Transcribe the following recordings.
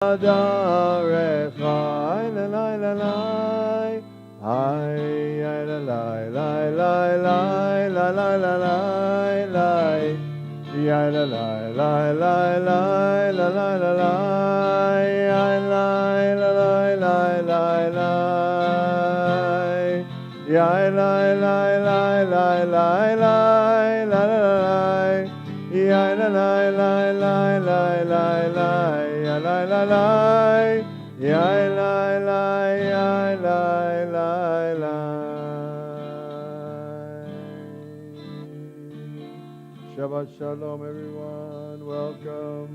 Adarechai la la la la, ay la la la la la la la la la la, ya la la la la la la la la la, ya la la la la la, ya la la la la la la la la, ya la la la la la la la. La la la, ya la la, ya la la la. Shabbat Shalom, everyone. Welcome.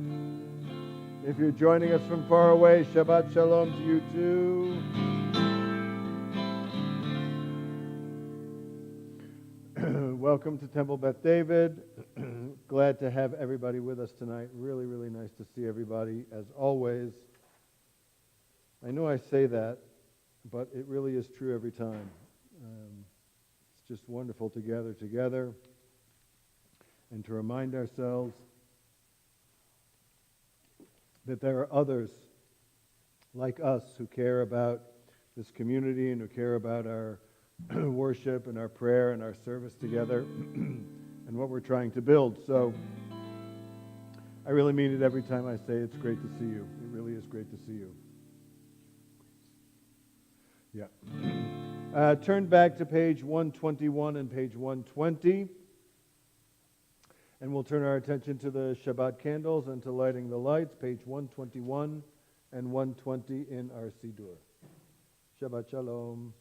If you're joining us from far away, Shabbat Shalom to you too. Welcome to Temple Beth David. Glad to have everybody with us tonight. Really, really nice to see everybody, as always. I know I say that, but it really is true every time. It's just wonderful to gather together and to remind ourselves that there are others like us who care about this community and who care about our worship and our prayer and our service together and what we're trying to build. So I really mean it every time I say it's great to see you. It really is great to see you. Yeah. Turn back to page 121 and page 120. And we'll turn our attention to the Shabbat candles and to lighting the lights, page 121 and 120 in our Siddur. Shabbat Shalom.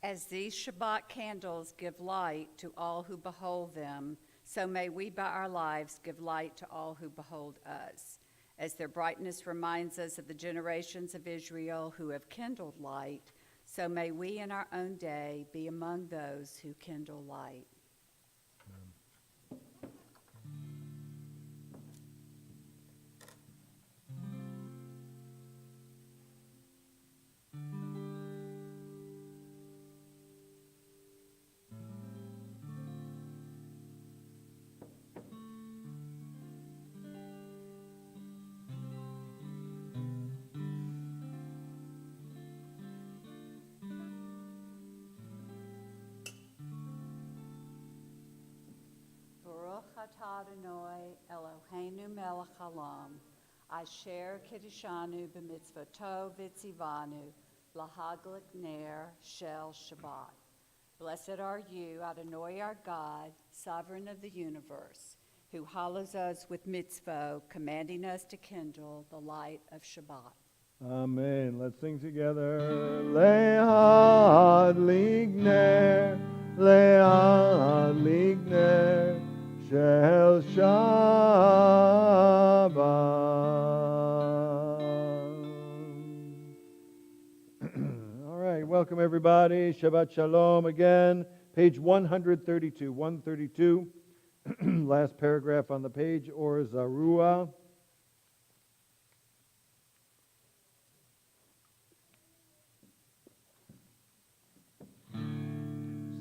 As these Shabbat candles give light to all who behold them, so may we by our lives give light to all who behold us. As their brightness reminds us of the generations of Israel who have kindled light, so may we in our own day be among those who kindle light. Baruch atah Adonai Eloheinu melech haolam, asher kiddushanu b'mitzvoto v'tzivanu lahadlik ner shel Shabbat. Blessed are you, Adonai our God, sovereign of the universe, who hallows us with mitzvot, commanding us to kindle the light of Shabbat. Amen. Let's sing together. Lehadlik ner, lehadlik ner, shel Shabbat. All right, welcome everybody. Shabbat Shalom again. Page 132. 132. Last paragraph on the page, or Zarua.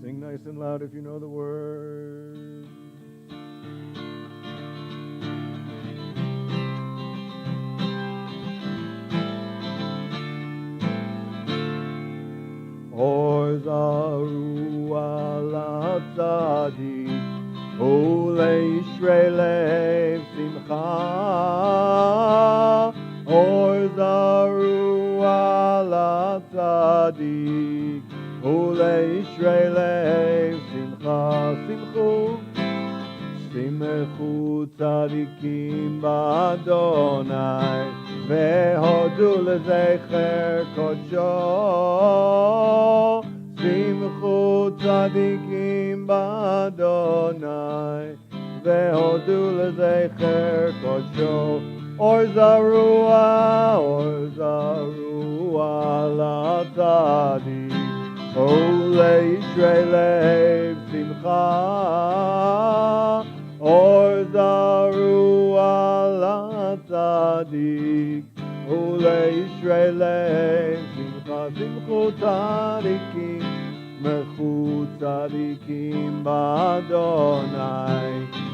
Sing nice and loud if you know the words. Or Zarua la tzadik, Ole Yisrael simcha. Or Zarua la tzadik, Ole Yisrael simcha. Simchu, simchu tzadikim b'Adonai, vehodu lezecher kodsho. Simchu tzadikim b'Adonai, vehodu lezecher kodsho. Or Zarua la tzadik, Ole Yisrael simcha. Or Zarua la tzadik, Ole Yisrael simcha. Simchu tzadikim, mechutz צדיקים באדוני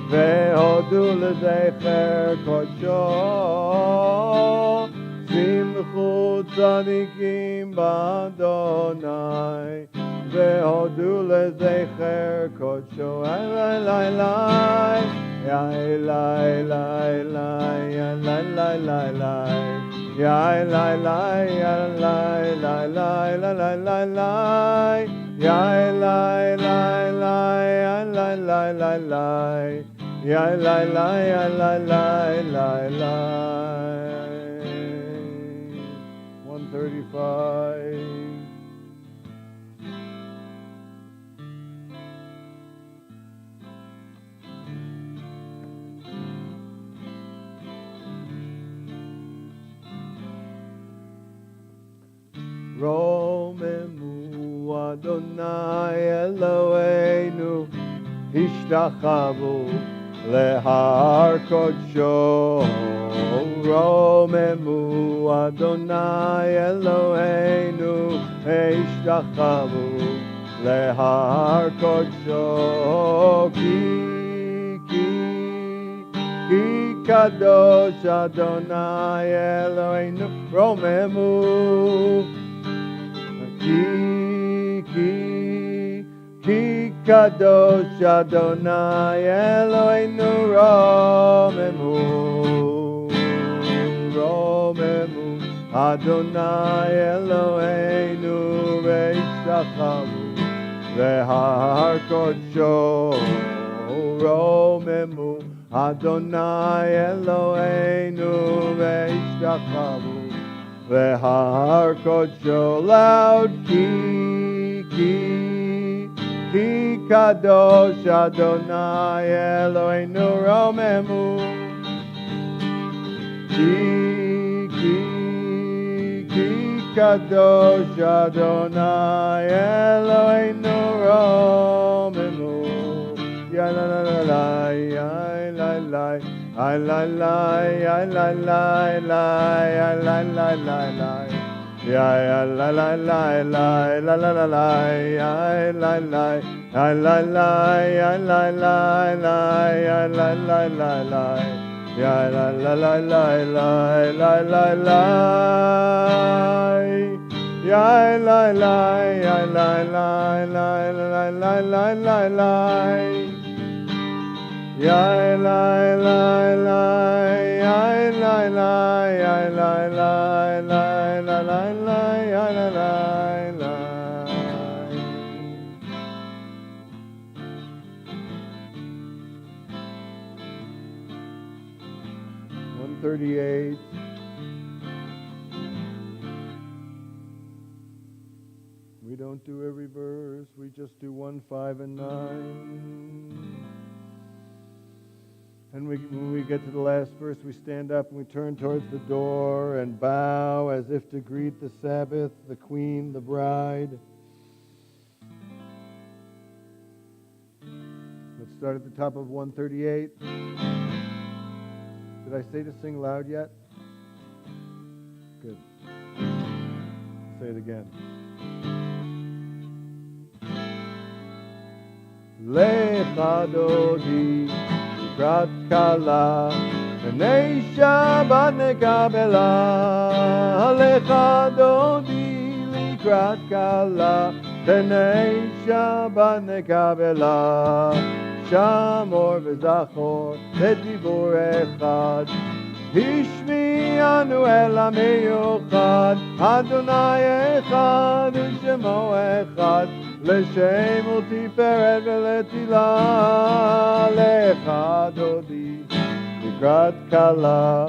והודו לזכר קודשו שמחו צדיקים באדוני והודו לזכר קודשו רוממו אדוני אלוהינו השתחוו להר קודשו רוממו אדוני אלוהינו השתחוו להר קודשו כי קדוש אדוני אלוהינו רוממו כי קדוש אדוני אלוהינו רוממו אדוני אלוהינו והשתחוו להר קודשו רוממו אדוני אלוהינו והשתחוו להר קודשו loud כי קדוש אדוני אלוהינו רוממו כי קדוש אדוני אלוהינו רוממו ya la la la la ya la la la la la ya la la la ya la la la la ya la la la la la la la la ya la la la la la ya la la la ya la la la la ya la la la la la la la la ya la la ya la la la la la la la la ya la la la ya la la ya la la la la la la ya la la la 138 We don't do every verse, we just do 1, 5, and 9. And when we get to the last verse, we stand up and we turn towards the door and bow as if to greet the Sabbath, the Queen, the bride. Let's start at the top of 138. Did I say to sing loud yet? Good. Say it again. Lecha dodi לקראת קלה, פני שבת נקבלה. lecha dodi לקראת קלה, פני שבת נקבלה. שמור וזכור לדיבור אחד, השמיענו אל המיוחד. אדוני אחד ושמו אחד, לשם ולתפארת ולתהילה. lecha דודי לקראת כלה,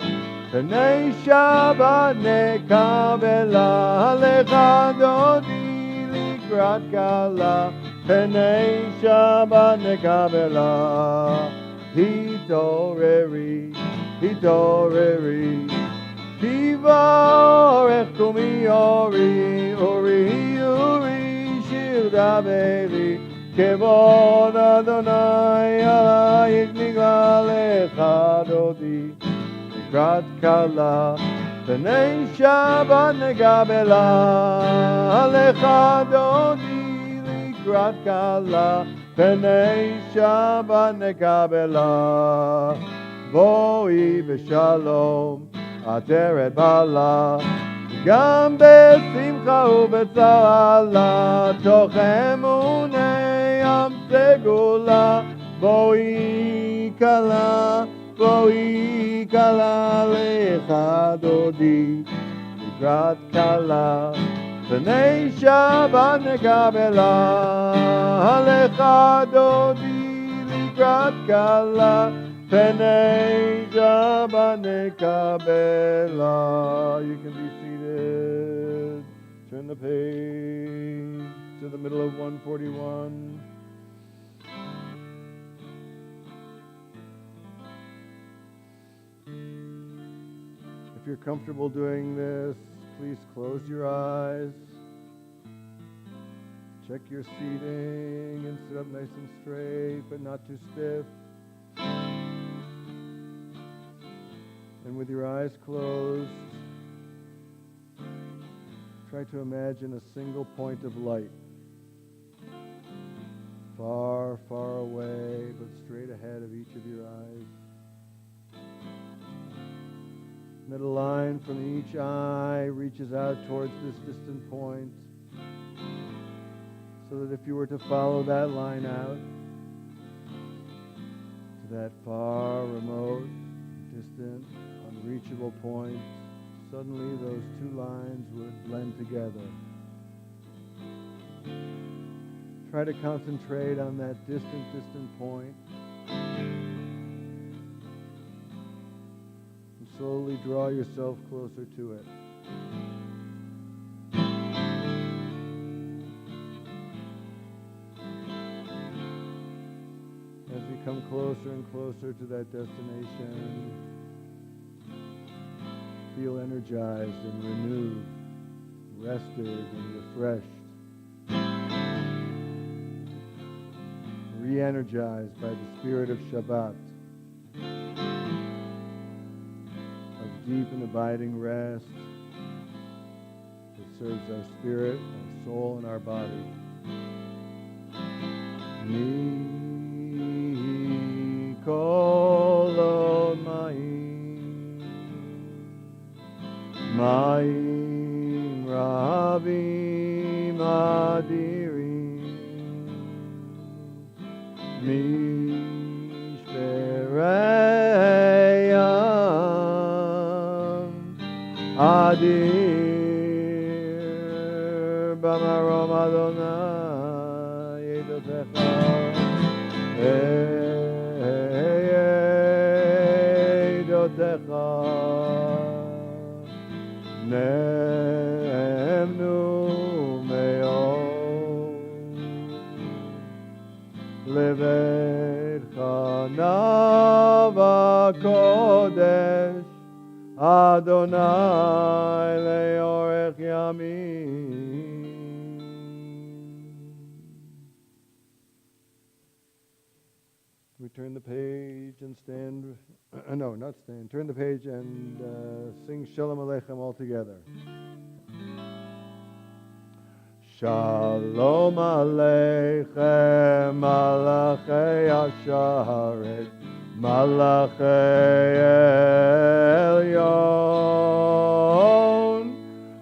פני שבת נקבלה. lecha דודי לקראת כלה, פני שבת נקבלה. התעוררי, התעוררי, תברך קומי אורי, אורי אורי שיר דברי. כבוד אדוני עלייך נגלה. lecha דודי לקראת כלה, פני שבת נקבלה. lecha דודי לקראת כלה, פני שבת נקבלה. בואי בשלום, עטרת בעלה, גם בשמחה ובצהלה, תוך אמוני עם סגולה. בואי כלה, בואי כלה, לך דודי לקראת כלה, פני שבת נקבלה. לך דודי לקראת כלה, פני שבת נקבלה. You can be seated. Turn the page to the middle of 141. If you're comfortable doing this, please close your eyes. Check your seating and sit up nice and straight, but not too stiff. And with your eyes closed, try to imagine a single point of light. Far, far away, but straight ahead of each of your eyes. And that a line from each eye reaches out towards this distant point, so that if you were to follow that line out to that far, remote, distant, unreachable point, suddenly those two lines would blend together. Try to concentrate on that distant point. And slowly draw yourself closer to it. As you come closer and closer to that destination, feel energized and renewed, rested and refreshed, re-energized by the spirit of Shabbat, of deep and abiding rest that serves our spirit, our soul, and our body. Mi kol ma'im, ma'im rabim adirim, mishpereyam adir b'marom Adonai edotecha edotecha nemnu me'od levetcha nava kodesh Adonai leorech yamim. We turn the page and stand, no, not stand, turn the page and sing Shalom Aleichem all together. Shalom Aleichem, Malachei Asharet, Malachei Elyon,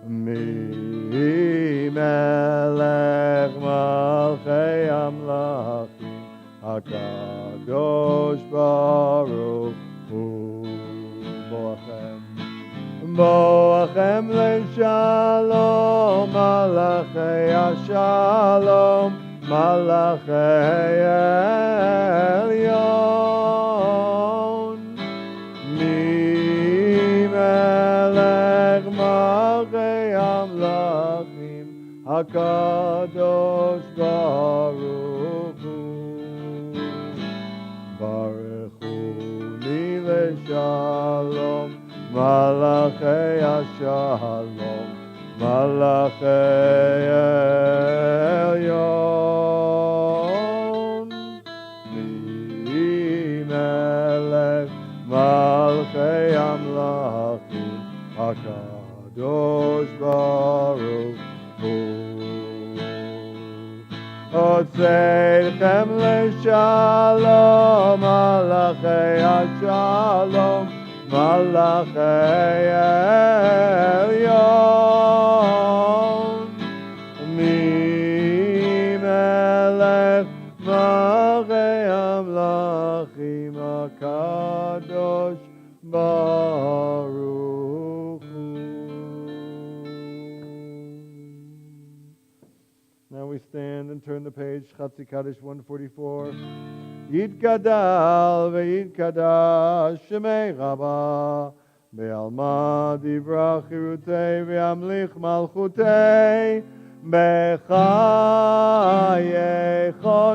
Mi Melech Malchei Amlachim, HaKadosh Baruch Hu, Boachem, Boachem leShalom, Malachei Ashalom, Malachei Elyon, Mi Melech Malchei Amlachim, HaKadosh Baruch Hu, Baruchuni leShalom, Malachei Ashalom, Malachei Elyon, Mi Melech Malchei Amlachim, HaKadosh Baruch Hu. Otzeichem leshalom, malachei hashalom, malachei elyon. Melech Malchei Amlachim HaKadosh Baruch Hu. Now we stand and turn the page, Chatzi Kaddish 144. Yitgadal ve'yitkadash Shemei Rabba Be'alma divrach chirutei ve'amlich malchutei B'chayechon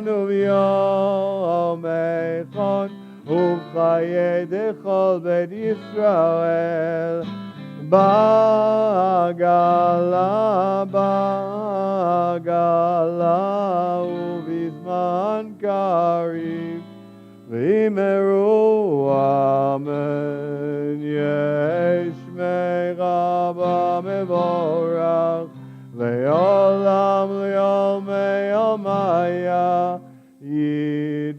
u'b'yomechon u'b'chayei dechol Beit Yisrael Ba'gala u'b'zman kariv v'yimeru amen yesh me'raba mevorach le'olam le'olmei olmaya yitbarach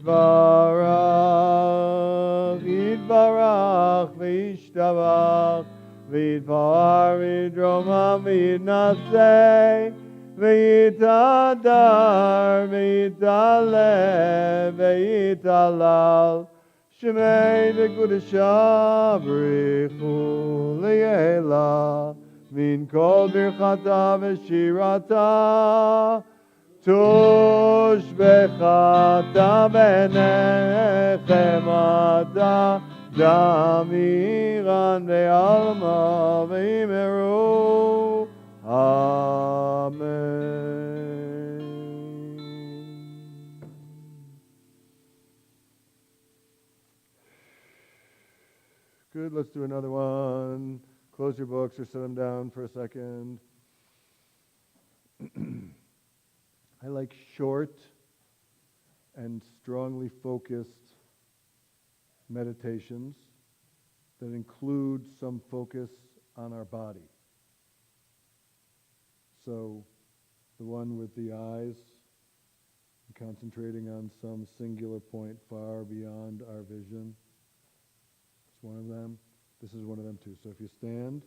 yitbarach v'yishtabach v'yitpar v'yidromam v'yitnaseh v'yitadar v'yitaleh v'yitalal Shemei v'kudesha b'richu li'ela min kol birchata v'shirata tush bechata b'nechem ada damiran ve'alma v'imeru amen. Good, let's do another one. Close your books or set them down for a second. I like short and strongly focused meditations that include some focus on our body. So the one with the eyes, concentrating on some singular point far beyond our vision. It's one of them. This is one of them too. So if you stand,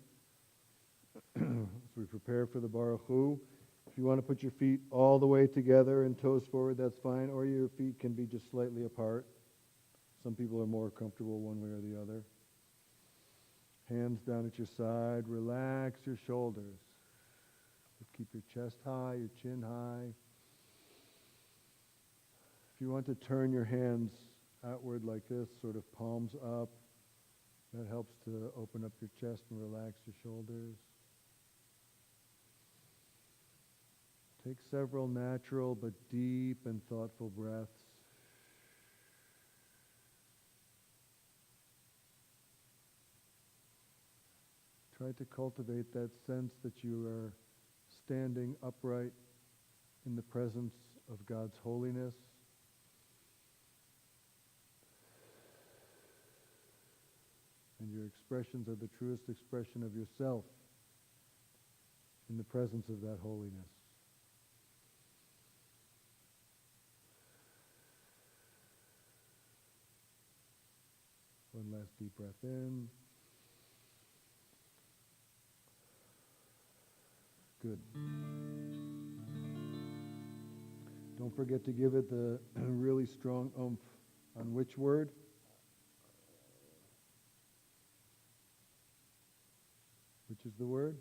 as we prepare for the Baruch Hu, if you want to put your feet all the way together and toes forward, that's fine. Or your feet can be just slightly apart. Some people are more comfortable one way or the other. Hands down at your side. Relax your shoulders. Keep your chest high, your chin high. If you want to turn your hands outward like this, sort of palms up, that helps to open up your chest and relax your shoulders. Take several natural but deep and thoughtful breaths. Try to cultivate that sense that you are standing upright in the presence of God's holiness. And your expressions are the truest expression of yourself in the presence of that holiness. One last deep breath in. Good. Don't forget to give it the really strong oomph. On which word? Which is the word?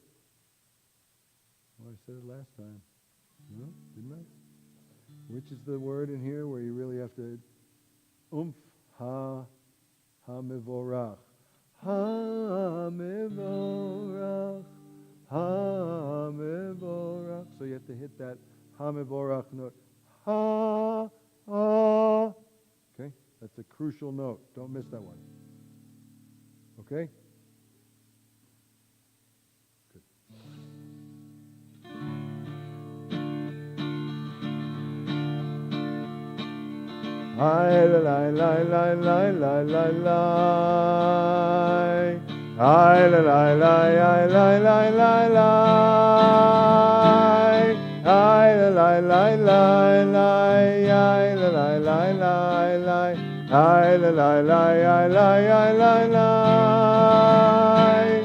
Oh, I said it last time. No, didn't I? Which is the word in here where you really have to oomph? Ha-mevorach. Ha-mevorach. Ha-mevorach. So you have to hit that ha-mevorach note. Ha, ha. Okay? That's a crucial note. Don't miss that one. Okay? Good. Hi, la, la, la, la, la, la, la, la. Hi, la, la, la, la, la, la, la, la. Ay la la la la la, ay la la la la la, ay la la la la la la la, ay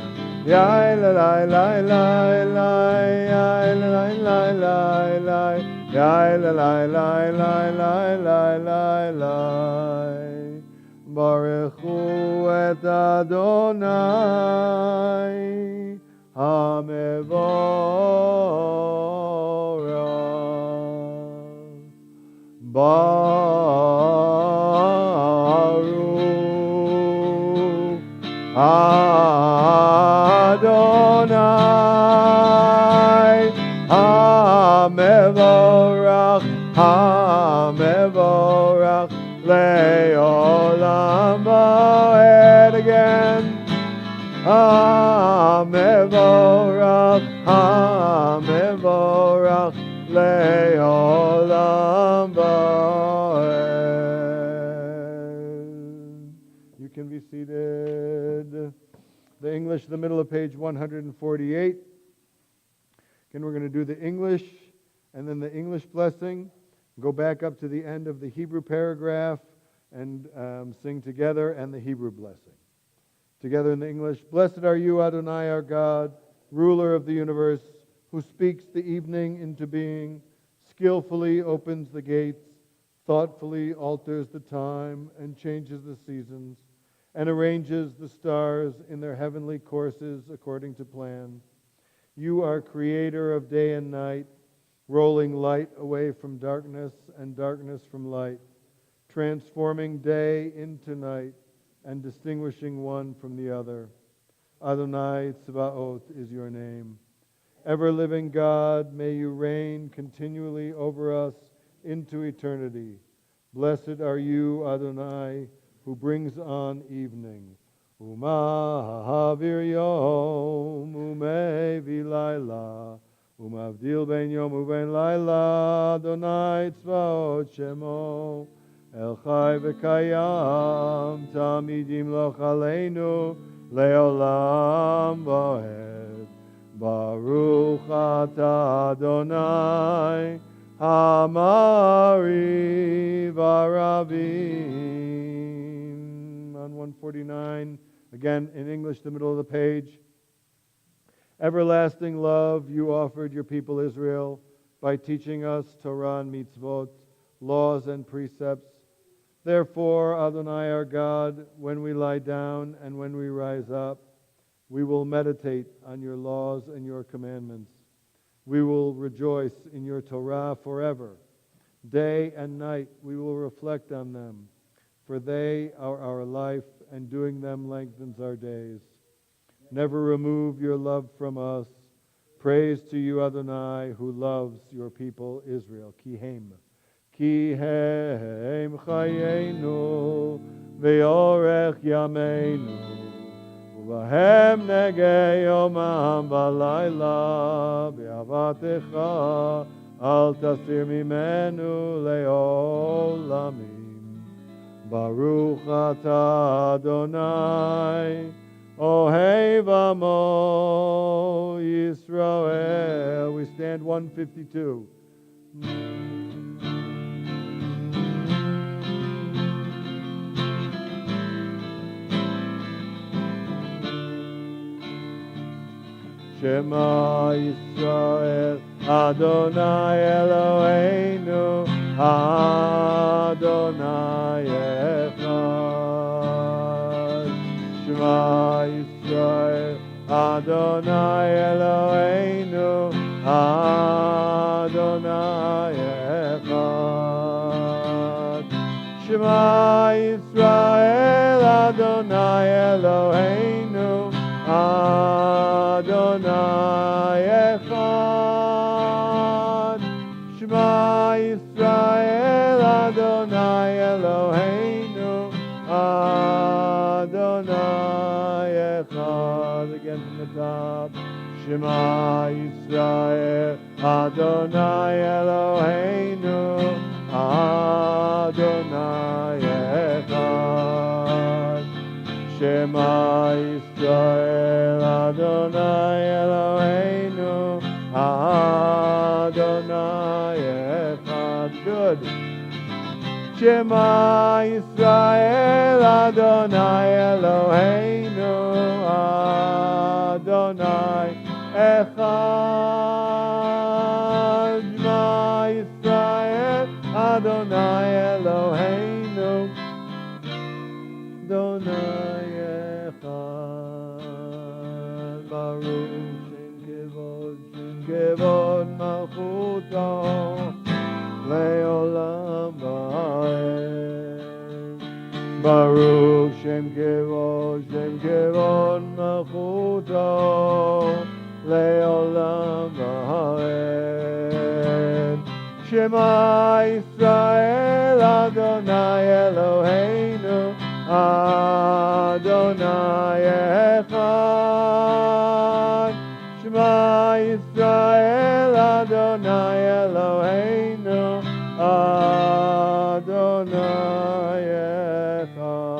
la la la la la, ay la la la la la, ay la la la la la la la. Baruch hu et Adonai HaMevorach. Baruch Adonai HaMevorach, HaMevorach Le'olam Va'ed again. HaMevorach, HaMevorach Le'olam Va'ed. You can be seated. The English, the middle of page 148. Again, we're going to do the English and then the English blessing. Go back up to the end of the Hebrew paragraph and sing together, and the Hebrew blessing. Together in the English. Blessed are you, Adonai, our God, ruler of the universe, who speaks the evening into being, skillfully opens the gates, thoughtfully alters the time and changes the seasons, and arranges the stars in their heavenly courses according to plan. You are creator of day and night, rolling light away from darkness and darkness from light, transforming day into night and distinguishing one from the other. Adonai Tzvaot is your name. Ever-living God, may you reign continually over us into eternity. Blessed are you, Adonai, who brings on evening. Uma'havir yom umevi laila. Umavdil ben yom uben laila, Adonai Tzvaot Shemo, El Chai v'kayam, Tamidim loch aleinu, Leolam Vaed. Baruch Ata Adonai, Hamari Varavim. On 149, again in English, the middle of the page. Everlasting love you offered your people Israel by teaching us Torah and mitzvot, laws and precepts. Therefore, Adonai our God, when we lie down and when we rise up, we will meditate on your laws and your commandments. We will rejoice in your Torah forever. Day and night we will reflect on them, for they are our life, and doing them lengthens our days. Never remove your love from us. Praise to you, Adonai, who loves your people Israel. Kihem. Kihem chayenu ve'orech yameinu uvahem negei yomam v'layla be'avatecha al tasir mimenu le'olamim. Baruch atah Adonai Ohev Amo Yisrael. We stand 152. Shema Yisrael, Adonai Eloheinu, Adonai Echad. Shema Yisrael, Adonai Eloheinu, Adonai Echad. Shema Yisrael, Adonai Eloheinu, Adonai Echad. Shema Yisrael, Adonai Eloheinu, Adonai Echad. Again from the top. Shema Yisrael, Adonai Eloheinu, Adonai Echad. Shema Yisrael, Adonai Eloheinu, Adonai Shema Yisrael Adonai Eloheinu Adonai Echad. Shema Yisrael Adonai Eloheinu Adonai Echad. Baruch Shem Kevod Malchuto Le'olam Va'ed. Baruch Shem Kevod Malchuto Le'olam Va'ed. Shema Yisrael Adonai Eloheinu Adonai Echad. Shema Yisrael Adonai Eloheinu Adonai Echad.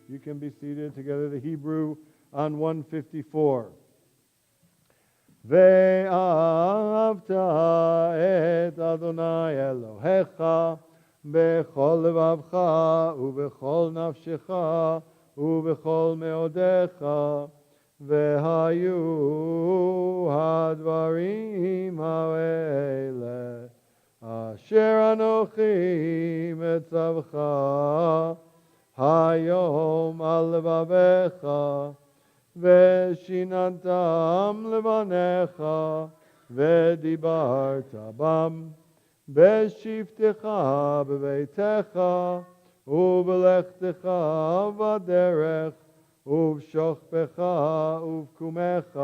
You can be seated together. The Hebrew on 154. Ve'ahavta et Adonai Elohecha bechol levavcha ubechol nafshecha ubechol meodecha vehayu hadvarim ha'ele asher anochi metzavcha hayom al levavecha ושיננתם לבניך ודיברת בם בשבתך בביתך ובלכתך בדרך ובשוכבך ובקומך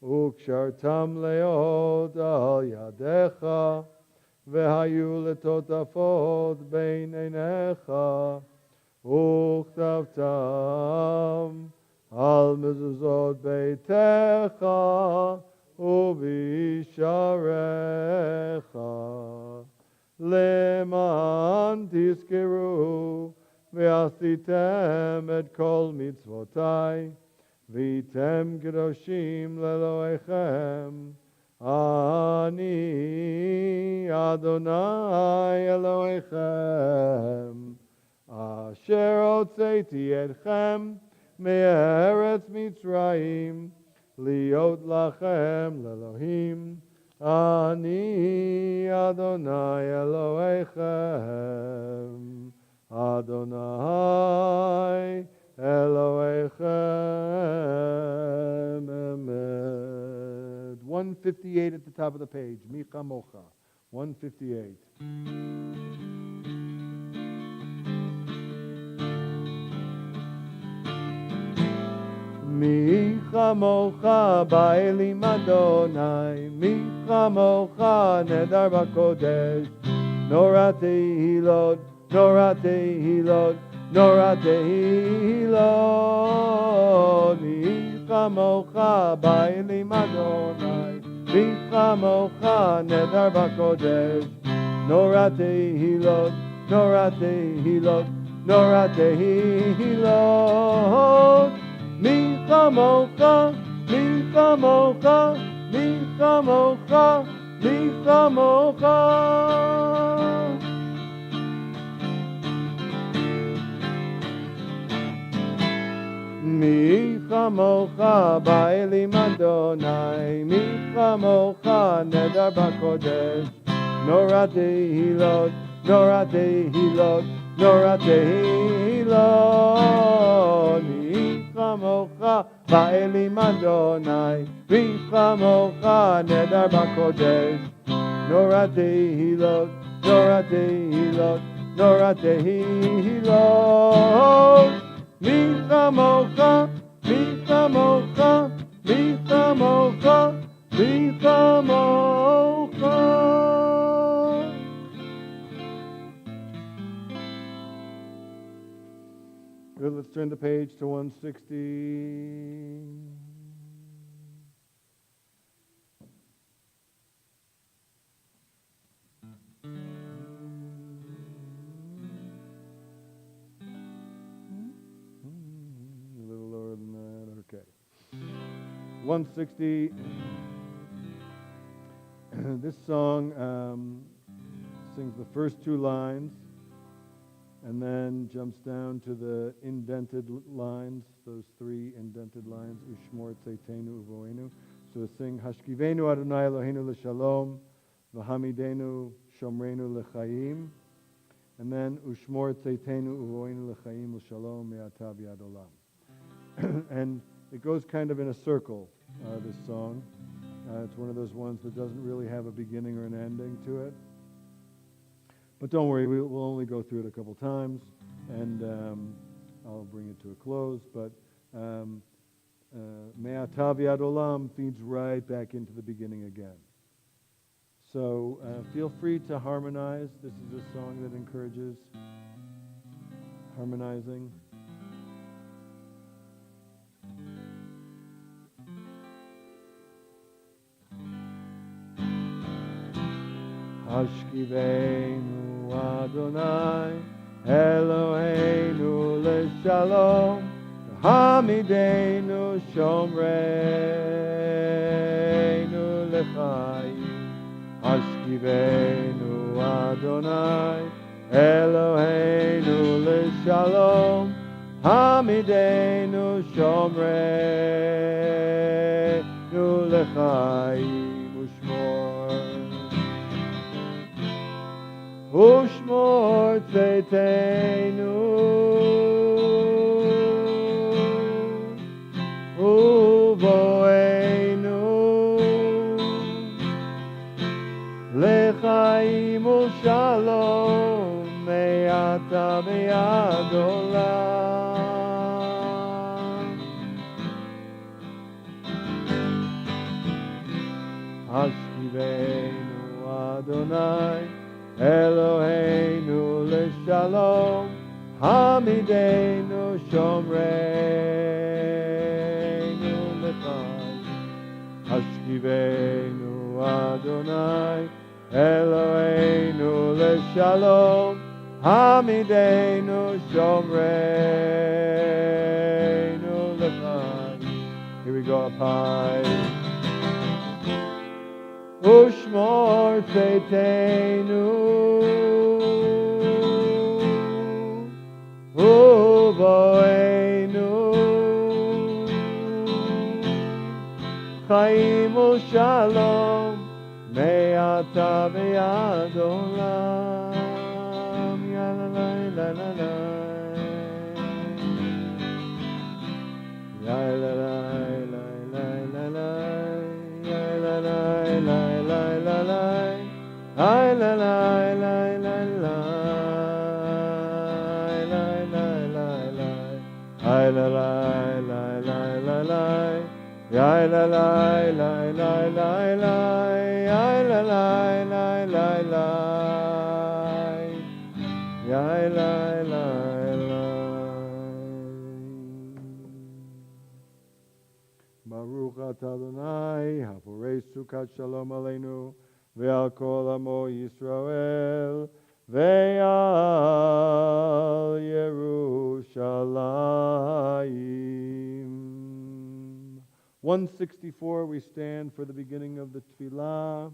וקשרתם להיות על ידיך והיו לטוטפות בין עיניך וכתבתם על מזוזות ביתך ובשעריך למען תזכרו ועשיתם את כל מצוותי והייתם קדושים לאלוהיכם אני אדוני אלוהיכם אשר הוצאתי אתכם מארץ מצרים להיות לכם לאלוהים אני אדוני אלוהיכם אדוני אלוהיכם אמת. 158 at the top of the page. Mi chamocha. 158. מי כמוך באלים אדוני, מי כמוך נדר בקודש, נורא תהילות, נורא תהילות, נורא תהילות. מי כמוך באלים אדוני, מי כמוך נדר בקודש, נורא תהילות, נורא תהילות, נורא תהילות. מי כמוך, מי כמוך, מי כמוך, מי כמוך. מי כמוך באלים אדוני, מי כמוך נדר בקודש, נורא תהילות, נורא תהילות, נורא תהילות. מי כמוך באלים אדוני, מי כמוך נדר בקודש, נורא תהילות, נורא תהילות, נורא תהילות. מי כמוך, מי כמוך, מי כמוך, מי כמוך. Good, let's turn the page to 160. A little lower than that, okay. 160. this song sings the first two lines and then jumps down to the indented lines, those three indented lines, Ushmor Tzeitenu Uvoenu. So we sing Hashkivenu Adonai Eloheinu L'Shalom, V'hamidenu Shomreinu L'Chaim, and then Ushmor Tzeitenu Uvoenu L'Chaim L'Shalom Me'ata V'ad Olam. And it goes kind of in a circle, this song. It's one of those ones that doesn't really have a beginning or an ending to it. But don't worry, we'll only go through it a couple times, and I'll bring it to a close. But Me'ata V'ad Olam feeds right back into the beginning again. So feel free to harmonize. This is a song that encourages harmonizing. Hashkivenu Adonai Eloheinu L'Shalom, Hamidenu Shomreinu L'Chaim. Hashkivenu Adonai Eloheinu L'Shalom, Hamidenu Shomreinu L'Chaim. Ushmor Tzeitenu Uvoenu L'chaim u'shalom Me'ata v'ad olam. Hashkivenu Adonai Eloheinu L'Shalom, Hamidenu Shomreinu L'Chaim. Hashkivenu Adonai Eloheinu L'Shalom, Hamidenu Shomreinu L'Chaim. Here we go up high. Ushmor Tzeitenu Uvoenu Chaim u'shalom Me'ata v'ad olam. Ya la la la la la, ya la la la la la la, ya la la la la la la, ay la la la la la, ay la la la la la la, ay la la la la la la, ay la la la la la, ay la la la. Baruch atah Adonai, haporei sukat shalom aleinu, ve'al kol amo Yisrael, ve'al Yerushalayim. 164, we stand for the beginning of the Tefillah.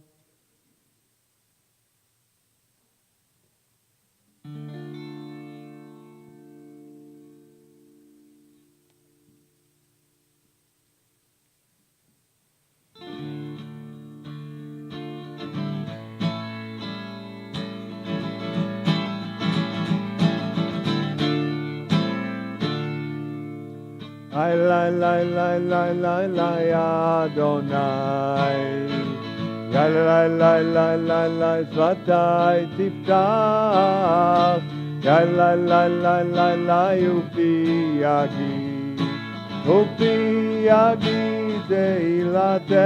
Ay la la la la la la Adonai, ya la la la la la Zvatai Tiftach, ya la la la la la Upi Yagi Teilatecha,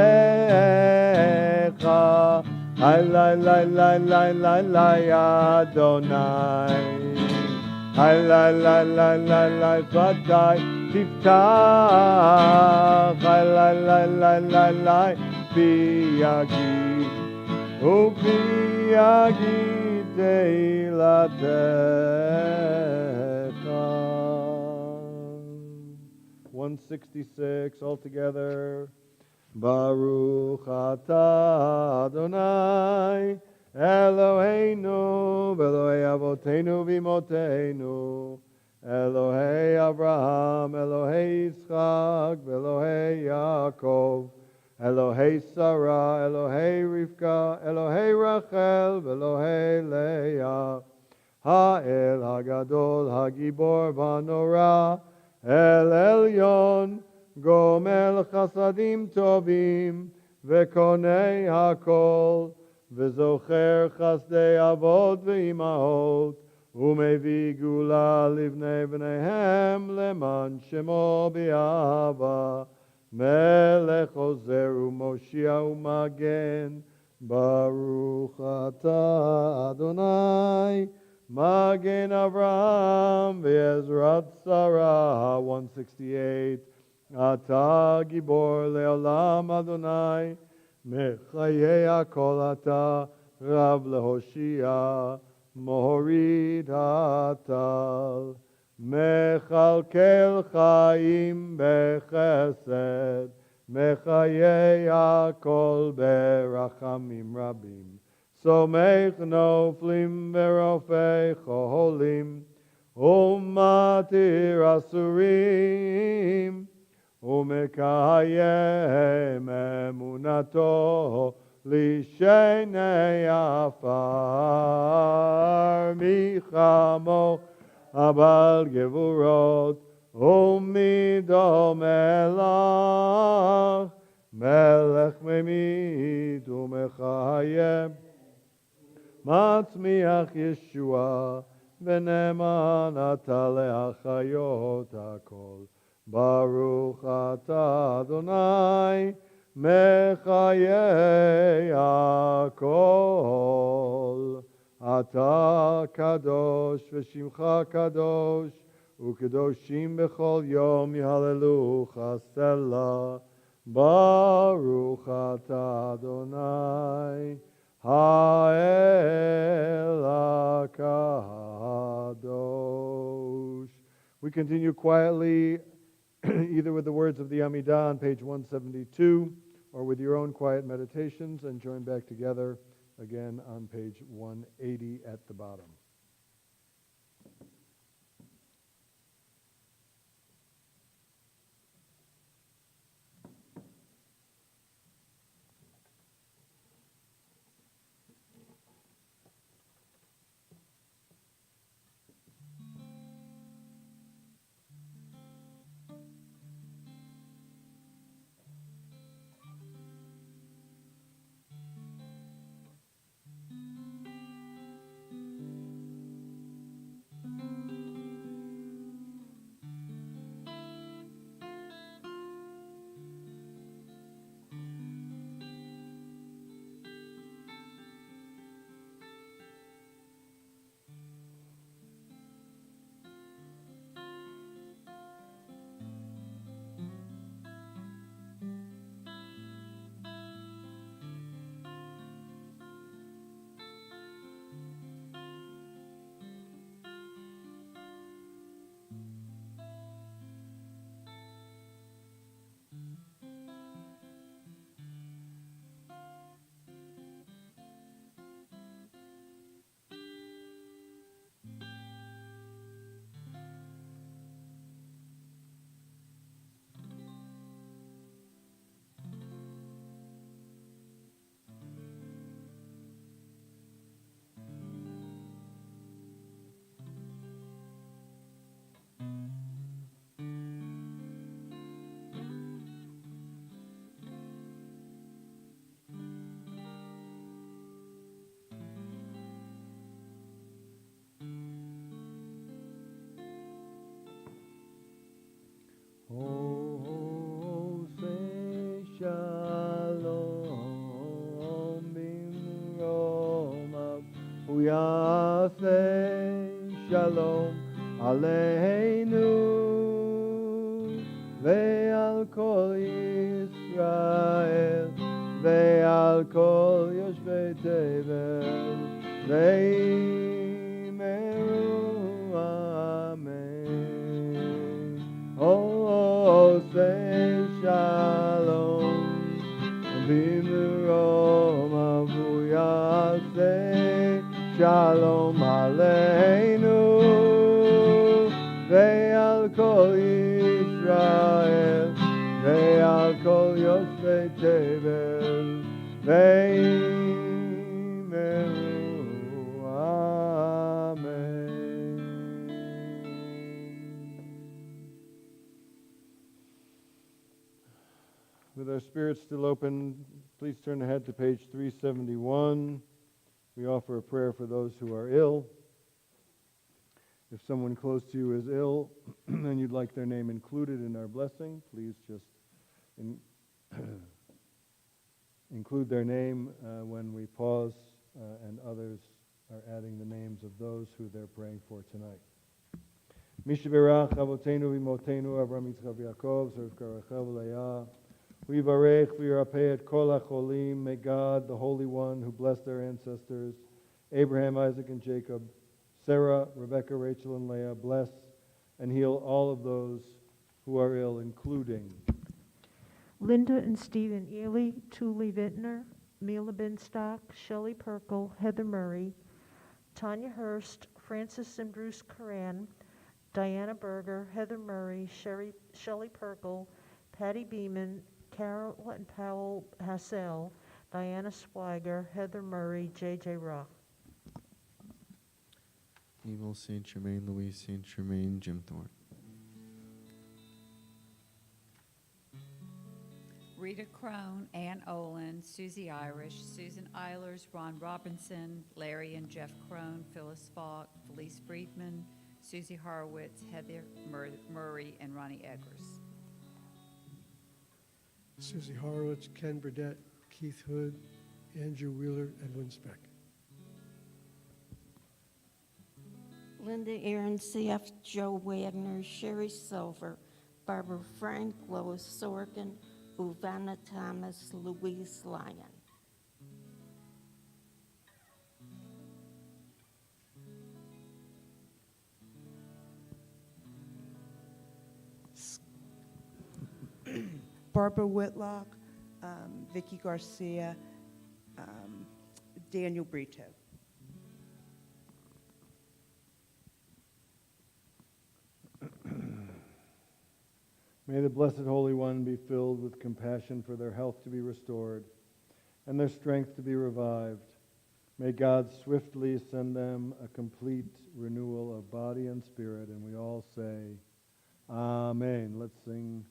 ay la la la la la la Adonai, ay la la la la la Zvatai Tiftach, la la la la la, Piyagi, Upiyagi Teilatecha. 166 altogether. Baruch atah Adonai Eloheinu v'Elohei Avoteinu v'Imotenu Elohei Abraham, Elohei Yitzchak, Elohei Yaakov, Elohei Sarah, Elohei Rivka, Elohei Rachel, Elohei Leah, Ha'el Hagadol, Hagibor Vanora, El Elyon, Gomel Chasadim Tovim, Vekonei Hakol, Vezocher Chasdei Avot Ve'imahot, ומביא גאולה לבני בניהם למען שמו באהבה מלך עוזר ומושיע ומגן ברוך אתה אדוני מגן אברהם ועזרת שרה 168 אתה גיבור לעולם אדוני מחיי הכל אתה רב להושיע מוריד הטל, מכלכל חיים בחסד, מחיי הכל ברחמים רבים, סומך נופלים ורופא חולים, ומתיר אסורים, ומקיים אמונתו, לשני עפר מחמו אבל גבורות ומידו מלך מלך ממית ומחייב מצמיח ישועה ונאמן אתה להחיות הכל ברוך אתה אדוני מחיי הכל. אתה קדוש ושמך קדוש, וקדושים בכל יום יהללוך סלע. ברוך אתה אדוני, האל הקדוש. We continue quietly either with the words of the Amidah on page 172 or with your own quiet meditations, and join back together again on page 180 at the bottom. Oh, say shalom bimromav, uyaseh shalom aleinu ve'al kol Yisrael ve'al kol yoshvei tevel ve'imeru amen. Oh, say shalom Shalom Aleinu ve'al kol Yisrael ve'al kol Yoshvei Tevel ve'imeru. Amen. With our spirits still open, please turn ahead to page 371. We offer a prayer for those who are ill. If someone close to you is ill and you'd like their name included in our blessing, please just include their name when we pause, and others are adding the names of those who they're praying for tonight. Mishaberach Avotenu Vimotenu Avram Yitzchak Yaakov Zerivka Rachel Leah. Vivarech v'yirapeh et kol hacholim. May God, the Holy One, who blessed their ancestors, Abraham, Isaac, and Jacob, Sarah, Rebekah, Rachel, and Leah, bless and heal all of those who are ill, including Linda and Stephen Ely, Tuli Vintner, Mila Binstock, Shelley Perkle, Heather Murray, Tanya Hurst, Francis and Bruce Coran, Diana Berger, Heather Murray, Shelley Perkle, Patty Beeman, Carol and Powell Hassell, Diana Swiger, Heather Murray, J.J. Rock. Emil St. Germain, Louise St. Germain, Jim Thorne. Rita Crone, Ann Olin, Susie Irish, Susan Eilers, Ron Robinson, Larry and Jeff Crone, Phyllis Falk, Felice Friedman, Susie Horowitz, Heather Murray, and Ronnie Eggers. Susie Horowitz, Ken Burdett, Keith Hood, Andrew Wheeler, Edwin Speck. Linda Aaron, C.F. Joe Wagner, Sherry Silver, Barbara Frank, Lois Sorkin, Uvana Thomas, Louise Lyon. Barbara Whitlock, Vicky Garcia, Daniel Brito. May the Blessed Holy One be filled with compassion for their health to be restored and their strength to be revived. May God swiftly send them a complete renewal of body and spirit. And we all say, Amen. Let's sing.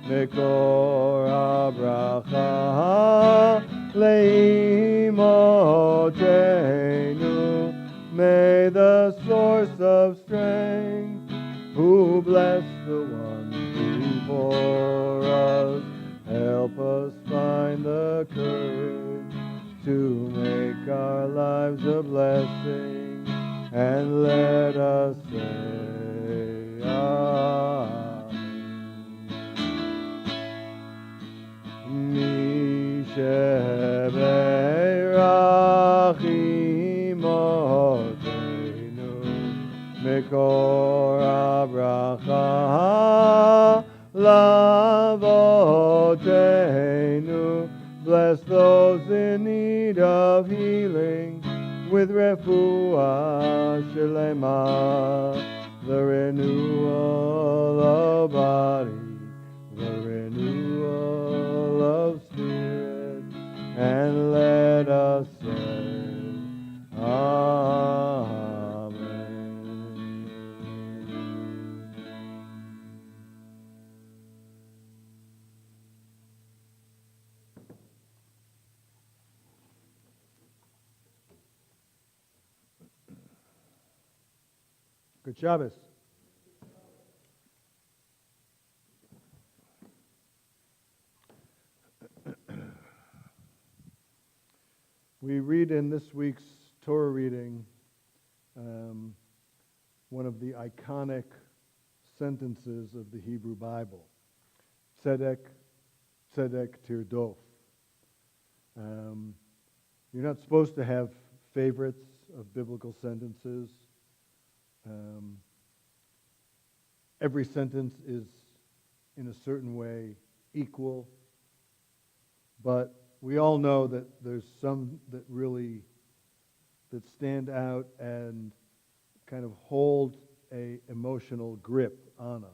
Mekor habracha leimotenu. May the source of strength, who bless the one before us, help us find the courage to make our lives a blessing, and let us say Amen. Sheberachimotenu Mekor habracha lavotenu. Bless those in need of healing with refuah shelema, the renewal of body, the renewal of spirit, and let us say Amen. Good Shabbos. We read in this week's Torah reading one of the iconic sentences of the Hebrew Bible. Tzedek tzedek tirdof. You're not supposed to have favorites of biblical sentences. Every sentence is, in a certain way, equal. But we all know that there's some that stand out and kind of hold a emotional grip on us.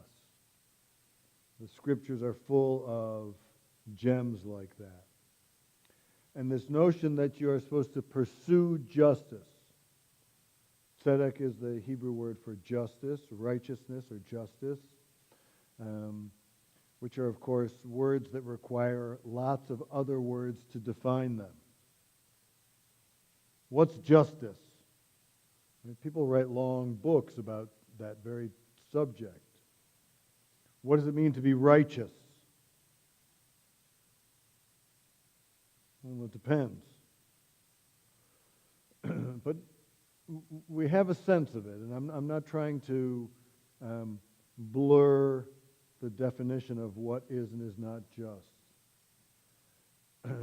The scriptures are full of gems like that. And this notion that you are supposed to pursue justice. Tzedek is the Hebrew word for justice, righteousness or justice, which are, of course, words that require lots of other words to define them. What's justice? I mean, people write long books about that very subject. What does it mean to be righteous? Well, it depends. But we have a sense of it, and I'm not trying to blur the definition of what is and is not just.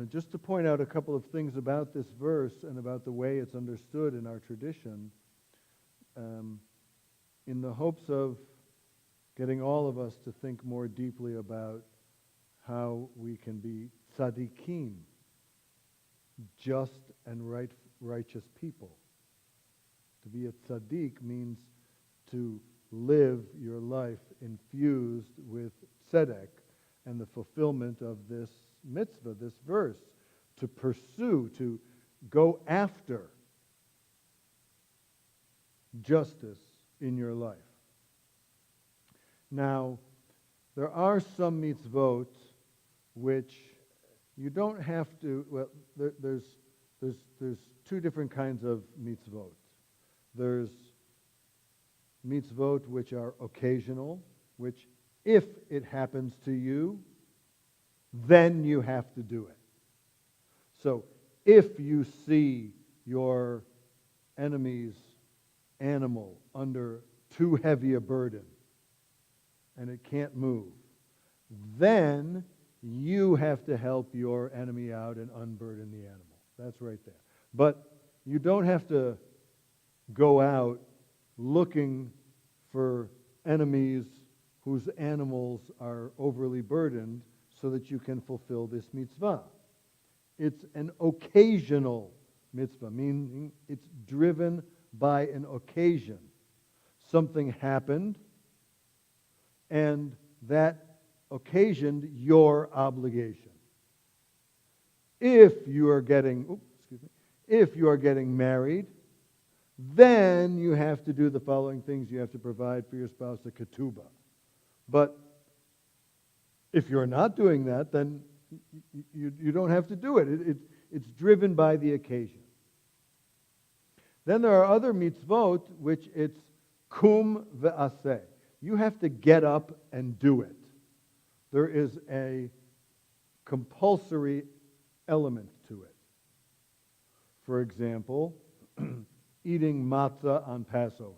Just to point out a couple of things about this verse and about the way it's understood in our tradition, in the hopes of getting all of us to think more deeply about how we can be tzaddikim, just and righteous people. To be a tzaddik means to live your life infused with tzedek and the fulfillment of this mitzvah, this verse, to pursue, to go after justice in your life. Now, there are some mitzvot which you don't have to, well, there's two different kinds of mitzvot. There's mitzvot which are occasional, which if it happens to you, then you have to do it. So if you see your enemy's animal under too heavy a burden and it can't move, then you have to help your enemy out and unburden the animal. That's right there. But you don't have to go out looking for enemies whose animals are overly burdened so that you can fulfill this mitzvah. It's an occasional mitzvah, meaning it's driven by an occasion. Something happened, and that occasioned your obligation. If you are getting married, then you have to do the following things. You have to provide for your spouse a ketubah. But if you're not doing that, then you don't have to do it. It's driven by the occasion. Then there are other mitzvot which it's kum ve'aseh. You have to get up and do it. There is a compulsory element to it. For example, eating matzah on Passover.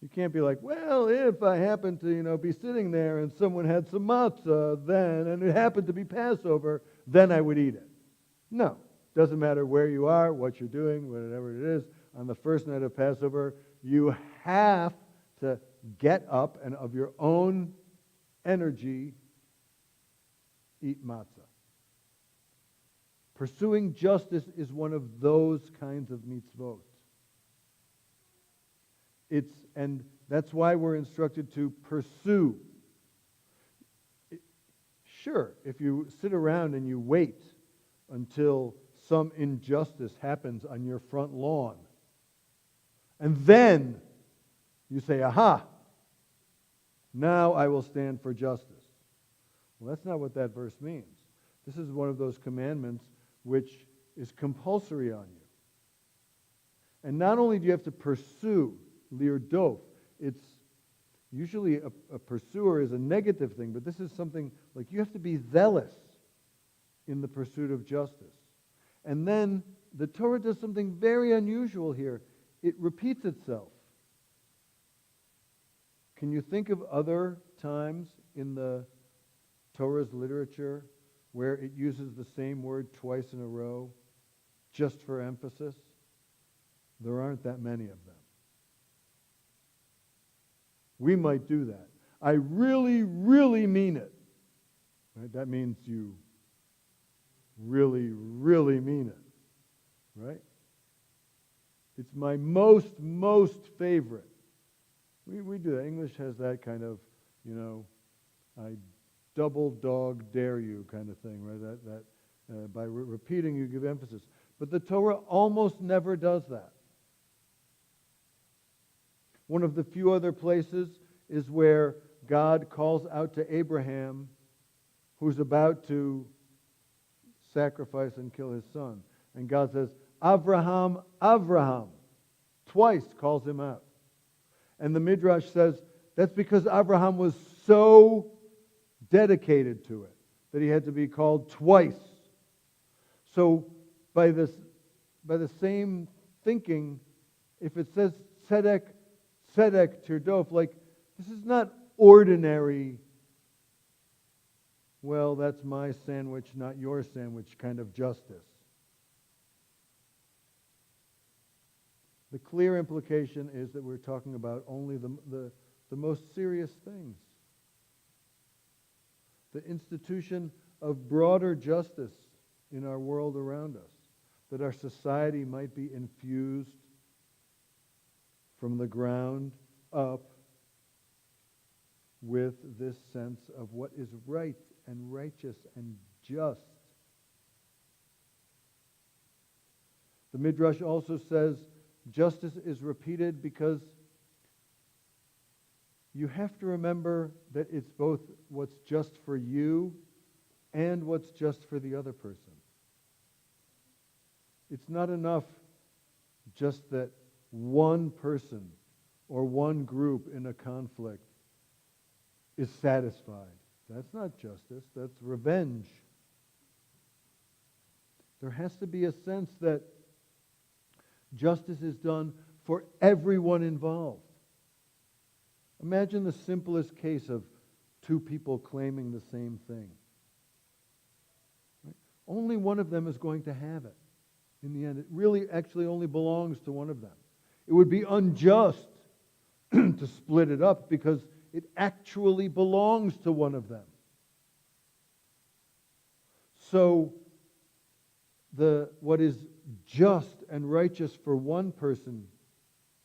You can't be like, well, if I happen to, be sitting there and someone had some matzah then, and it happened to be Passover, then I would eat it. No. Doesn't matter where you are, what you're doing, whatever it is. On the first night of Passover, you have to get up and of your own energy eat matzah. Pursuing justice is one of those kinds of mitzvot. And that's why we're instructed to pursue. Sure, if you sit around and you wait until some injustice happens on your front lawn, and then you say, aha, now I will stand for justice. Well, that's not what that verse means. This is one of those commandments which is compulsory on you. And not only do you have to pursue, lirdof, it's usually a pursuer is a negative thing, but this is something like you have to be zealous in the pursuit of justice. And then the Torah does something very unusual here. It repeats itself. Can you think of other times in the Torah's literature where it uses the same word twice in a row just for emphasis? There aren't that many of them. We might do that. I really, really mean it. Right? That means you really, really mean it. Right? It's my most favorite. We do that. English has that kind of, I double dog dare you kind of thing, right? That by repeating you give emphasis. But the Torah almost never does that. One of the few other places is where God calls out to Abraham, who's about to sacrifice and kill his son. And God says, Avraham, Avraham. Twice calls him out. And the Midrash says that's because Abraham was so dedicated to it that he had to be called twice. So by the same thinking, if it says tzedek tirdof, like this is not ordinary, well, that's my sandwich, not your sandwich kind of justice. The clear implication is that we're talking about only the most serious things. The institution of broader justice in our world around us, that our society might be infused from the ground up with this sense of what is right and righteous and just. The Midrash also says justice is repeated because you have to remember that it's both what's just for you and what's just for the other person. It's not enough just that one person or one group in a conflict is satisfied. That's not justice, that's revenge. There has to be a sense that justice is done for everyone involved. Imagine the simplest case of two people claiming the same thing. Right? Only one of them is going to have it. In the end, it really actually only belongs to one of them. It would be unjust to split it up because it actually belongs to one of them. So, what is just and righteous for one person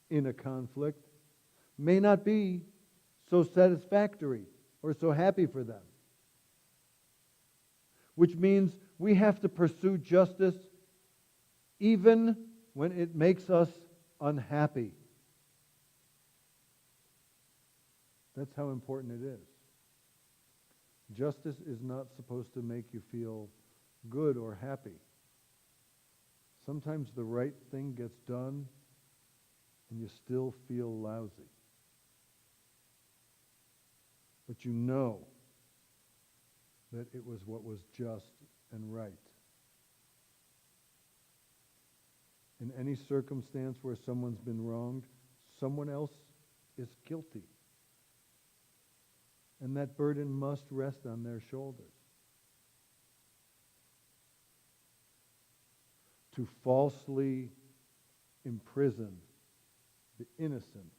in a conflict may not be so satisfactory or so happy for them. Which means we have to pursue justice even when it makes us unhappy. That's how important it is. Justice is not supposed to make you feel good or happy. Sometimes the right thing gets done and you still feel lousy. But you know that it was what was just and right. In any circumstance where someone's been wronged, someone else is guilty. And that burden must rest on their shoulders. To falsely imprison the innocent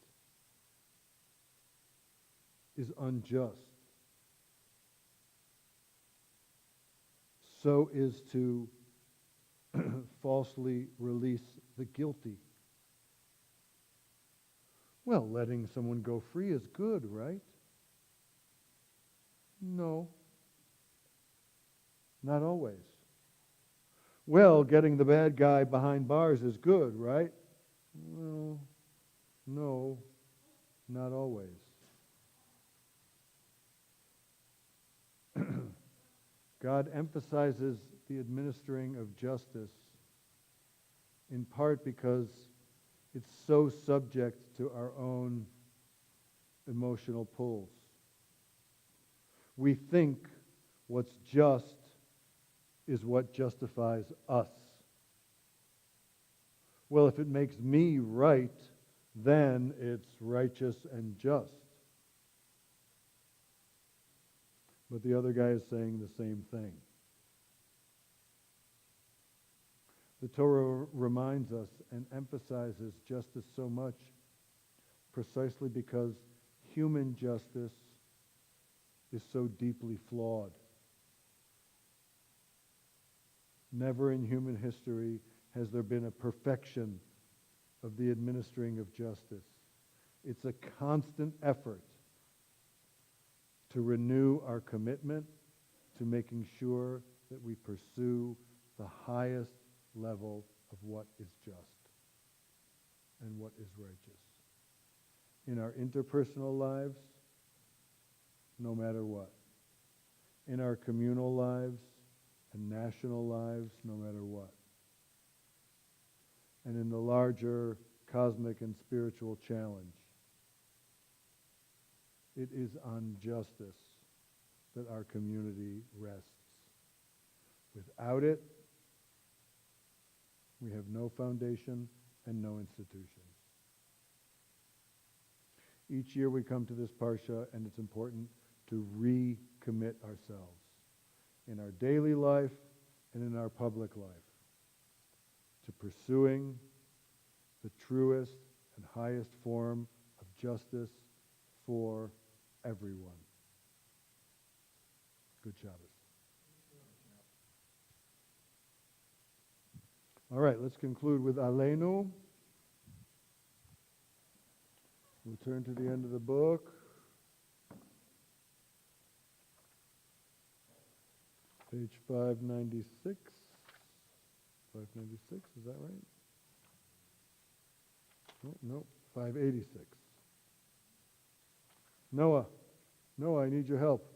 is unjust. So is to falsely release the guilty. Well, letting someone go free is good, right? No. Not always. Well, getting the bad guy behind bars is good, right? Well, no, not always. God emphasizes the administering of justice in part because it's so subject to our own emotional pulls. We think what's just is what justifies us. Well, if it makes me right, then it's righteous and just. but the other guy is saying the same thing. The Torah reminds us and emphasizes justice so much precisely because human justice is so deeply flawed. Never in human history has there been a perfection of the administering of justice. It's a constant effort to renew our commitment to making sure that we pursue the highest level of what is just and what is righteous. In our interpersonal lives, no matter what. In our communal lives and national lives, no matter what. And in the larger cosmic and spiritual challenge. It is on justice that our community rests. Without it, we have no foundation and no institutions. Each year we come to this parsha, and it's important to recommit ourselves in our daily life and in our public life to pursuing the truest and highest form of justice for everyone. Good Shabbos. All right, let's conclude with Aleinu. We'll turn to the end of the book. Page 596. 596, is that right? Oh, no, 586. Noah, I need your help.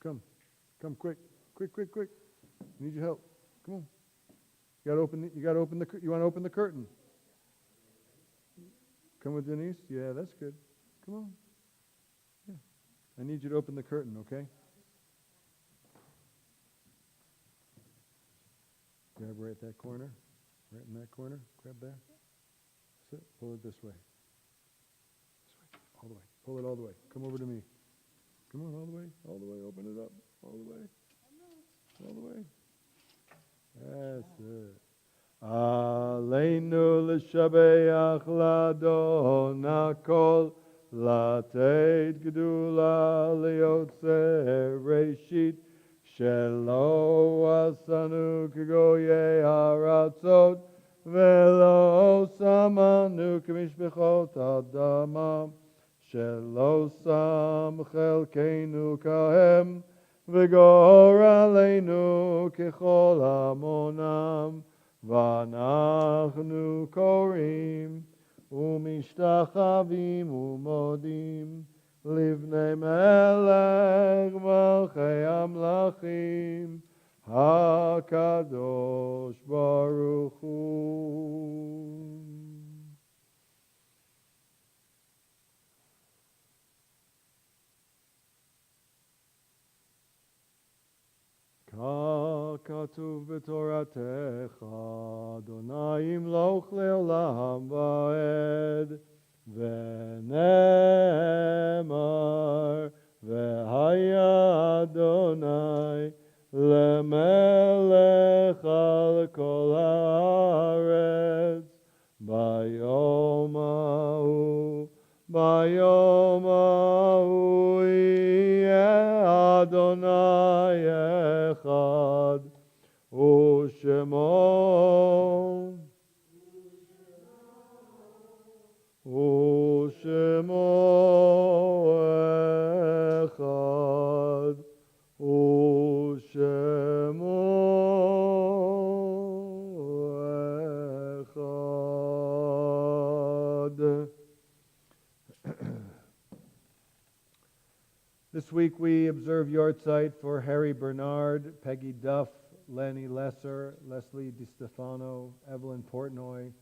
Come quick. I need your help. Come on. You want to open the curtain? Come with Denise? Yeah, that's good. Come on. Yeah. I need you to open the curtain, okay? Grab right at that corner. Right in that corner. Grab there. That's it. Pull it this way. This way. All the way. Pull it all the way. Come over to me. Come on, all the way. All the way. Open it up. All the way. All the way. That's it. Aleinu l'shabeach ladon hakol lateit gedula liyotze reshit shelo asanu kegoye haratzot velo samanu kemishbechot adamam shelo sam chelkeinu kahem v'gor aleinu kechol amonam ואנחנו קוראים ומשתחווים ומודים לבני מלך מלכי המלכים הקדוש ברוך הוא. ככתוב בתורתך, אדוני ימלוך לעולם ועד, ונאמר, והיה אדוני למלך על כל הארץ, ביום ההוא יהיה אדוני אחד, ושמו אחד, ושמו אחד. This week we observe Yortzeit for Harry Bernard, Peggy Duff, Lenny Lesser, Leslie DiStefano, Evelyn Portnoy,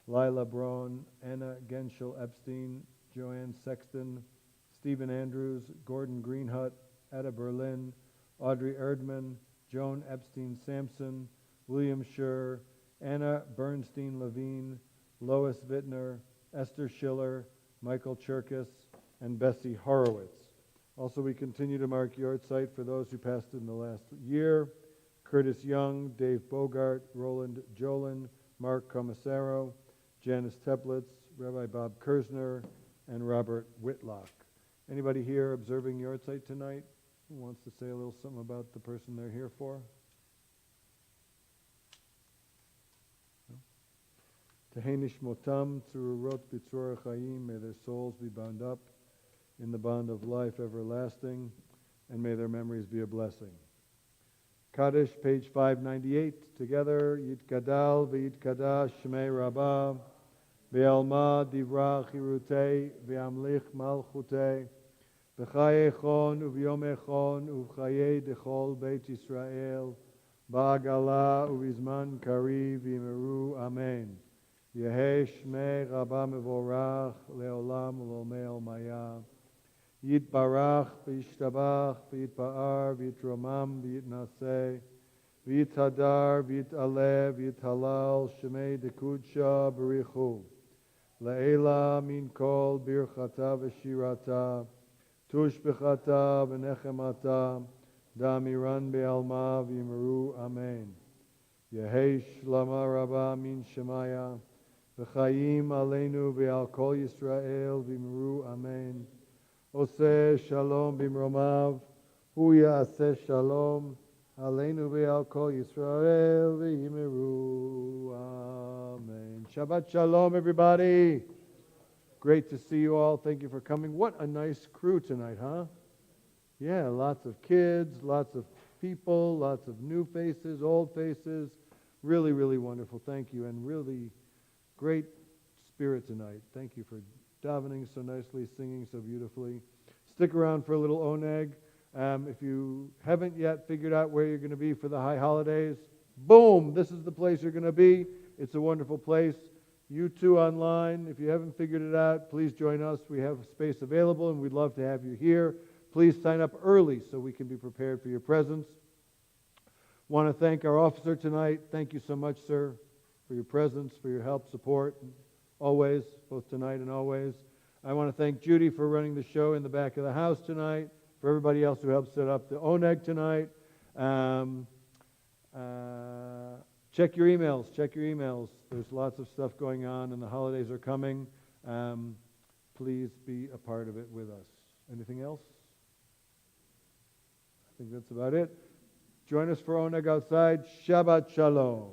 Lila Braun, Anna Genschel Epstein, Joanne Sexton, Stephen Andrews, Gordon Greenhut, Etta Berlin, Audrey Erdman, Joan Epstein Sampson, William Schur, Anna Bernstein Levine, Lois Wittner, Esther Schiller, Michael Cherkis, and Bessie Horowitz. Also, we continue to mark yard site for those who passed in the last year. Curtis Young, Dave Bogart, Roland Jolin, Mark Commissaro, Janice Teplitz, Rabbi Bob Kersner, and Robert Whitlock. Anybody here observing yard site tonight who wants to say a little something about the person they're here for? Tehenish motam tzururot b'tzur chaim, may their souls be bound up in the bond of life everlasting, and may their memories be a blessing. Kaddish, page 598, together, Yitkadal v'yitkadash shmei Rabbah, v'alma divra chirutei, v'amlich malchutei, v'chaye chon uv'yom echon uv'chaye dechol beit Yisrael, ba'agala uv'izman kari v'yimeru, amen. Yehei shmei Rabbah mevorach, le'olam u'lomei olmaya. Yitbarach v'yishtabach v'yitpa'ar v'yitromam v'yitnaseh v'yithadar v'yitaleh v'yithalal shemei dekudsha b'richu le'ela min kol birchata v'shirata tush b'chata v'nechemata damiran be'alma v'yimeru, amen. Yehei shlama rabba min shemaya v'chayim aleinu v'al kol Yisrael v'yimeru, amen. Oseh shalom bimromav, hu ya'aseh shalom, aleinu ve'al kol Yisrael v'yimeru, amen. Shabbat shalom, everybody. Great to see you all. Thank you for coming. What a nice crew tonight, huh? Yeah, lots of kids, lots of people, lots of new faces, old faces. Really, really wonderful. Thank you, and really great spirit tonight. Thank you for davening so nicely, singing so beautifully. Stick around for a little oneg. If you haven't yet figured out where you're going to be for the high holidays, boom, this is the place you're going to be. It's a wonderful place. You too online, if you haven't figured it out, please join us. We have space available and we'd love to have you here. Please sign up early so we can be prepared for your presence. Want to thank our officer tonight. Thank you so much, sir, for your presence, for your help, support. Always, both tonight and always. I want to thank Judy for running the show in the back of the house tonight, for everybody else who helped set up the oneg tonight. Check your emails. There's lots of stuff going on, and the holidays are coming. Please be a part of it with us. Anything else? I think that's about it. Join us for oneg outside. Shabbat shalom.